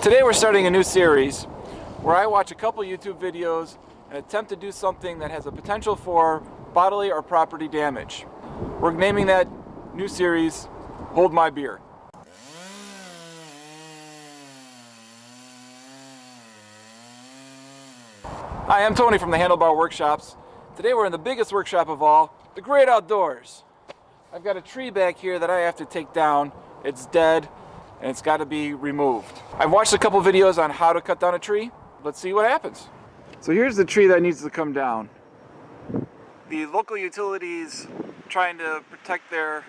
Today we're starting a new series where I watch a couple YouTube videos and attempt to do something that has a potential for bodily or property damage. We're naming that new series Hold My Beer. Hi, I'm Tony from the Handlebar Workshops. Today we're in the biggest workshop of all, the great outdoors. I've got a tree back here that I have to take down. It's dead and it's got to be removed. I've watched a couple videos on how to cut down a tree. Let's see what happens. So here's the tree that needs to come down. The local utilities trying to protect their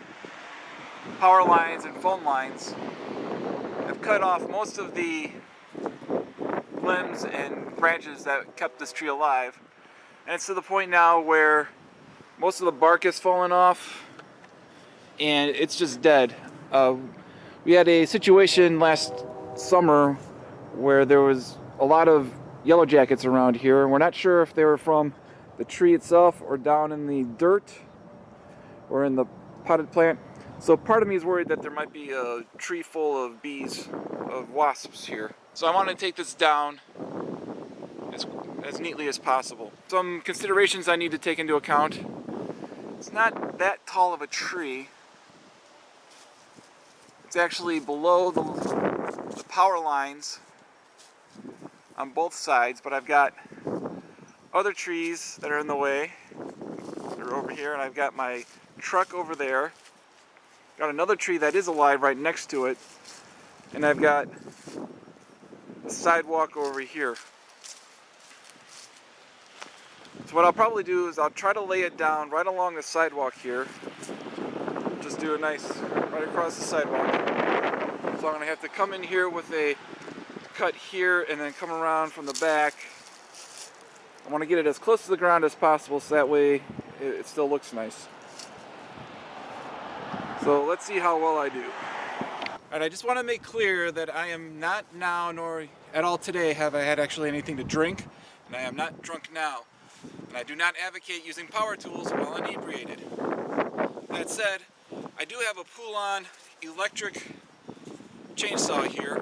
power lines and phone lines have cut off most of the limbs and branches that kept this tree alive. And it's to the point now where most of the bark has fallen off and it's just dead. We had a situation last summer where there was a lot of yellow jackets around here, and we're not sure if they were from the tree itself or down in the dirt or in the potted plant. So part of me is worried that there might be a tree full of bees, of wasps here. So I want to take this down as neatly as possible. Some considerations I need to take into account. It's not that tall of a tree. It's actually below the power lines on both sides, but I've got other trees that are in the way. They're over here, and I've got my truck over there. Got another tree that is alive right next to it, and I've got the sidewalk over here. So what I'll probably do is I'll try to lay it down right along the sidewalk here. Just do a nice right across the sidewalk. So I'm going to have to come in here with a cut here and then come around from the back. I want to get it as close to the ground as possible so that way it still looks nice. So let's see how well I do. Alright, I just want to make clear that I am not now nor at all today have I had actually anything to drink, and I am not drunk now. And I do not advocate using power tools while inebriated. That said, I do have a pull-on electric chainsaw here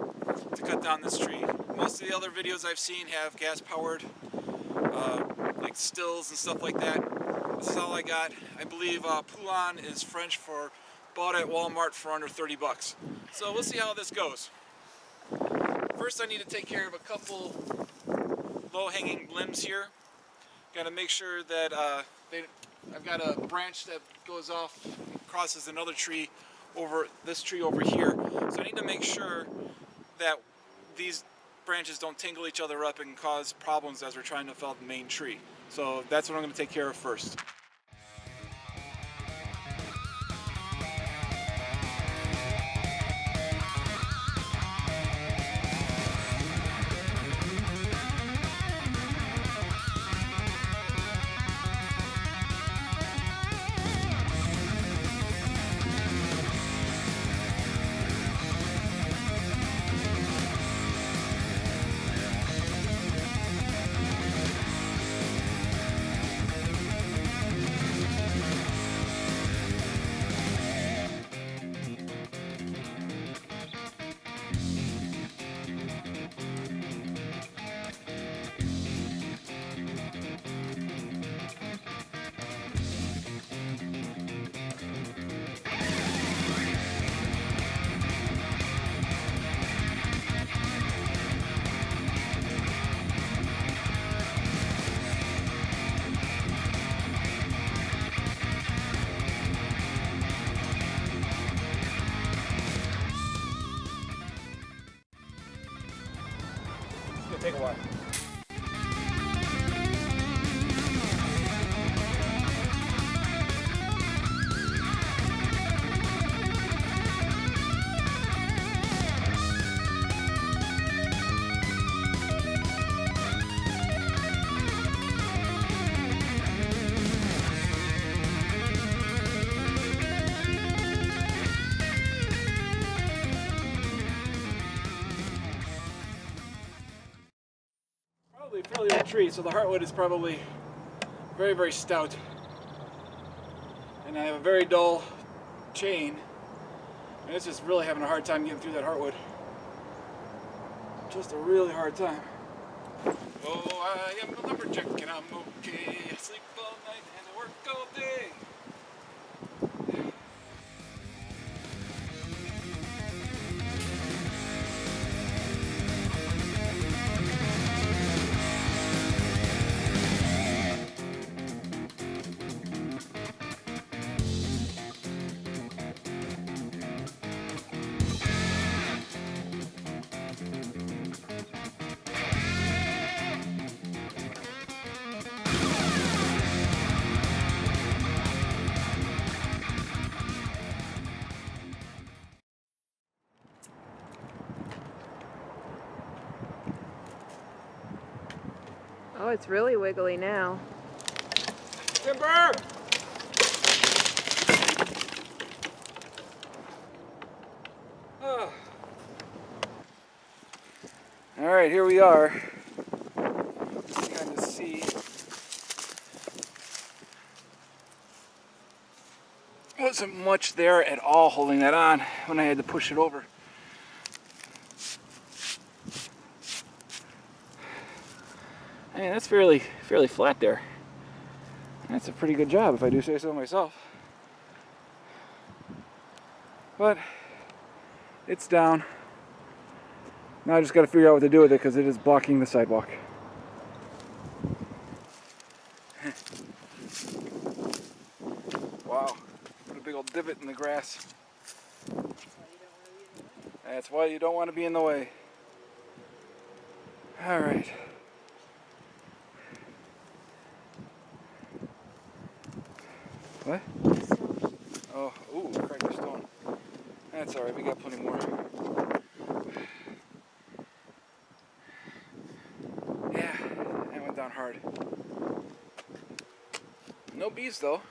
to cut down this tree. Most of the other videos I've seen have gas-powered, like stills and stuff like that. This is all I got. I believe pull-on is French for bought at Walmart for under 30 bucks. So we'll see how this goes. First I need to take care of a couple low-hanging limbs here. Got to make sure that I've got a branch that goes off, crosses another tree over this tree over here. So I need to make sure that these branches don't tangle each other up and cause problems as we're trying to fell the main tree. So that's what I'm going to take care of first. Take a while. Fairly old tree, so the heartwood is probably very, very stout. And I have a very dull chain, and it's just really having a hard time getting through that heartwood. just a really hard time. Oh, I am a lumberjack and I'm okay. I sleep all night and I work all day. Oh, it's really wiggly now. Timber! Oh. All right, here we are. Kind of see. Wasn't much there at all holding that on when I had to push it over. Hey, that's fairly flat there. That's a pretty good job if I do say so myself. But it's down. Now I just got to figure out what to do with it because it is blocking the sidewalk. Wow, what a big old divot in the grass. That's why you don't want to be in the way. All right. What? Oh, ooh, cracked the stone. That's all right, we got plenty more. Yeah, that went down hard. No bees though.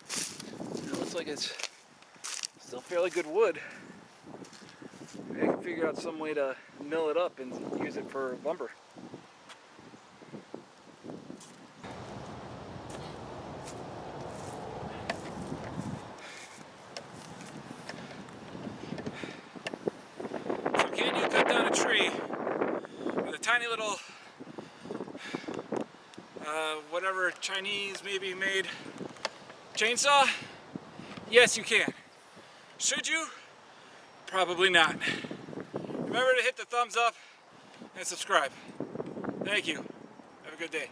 It looks like it's still fairly good wood. Maybe I can figure out some way to mill it up and use it for lumber. So can you cut down a tree with a tiny little whatever Chinese maybe made chainsaw? Yes, you can. Should you? Probably not. Remember to hit the thumbs up and subscribe. Thank you. Have a good day.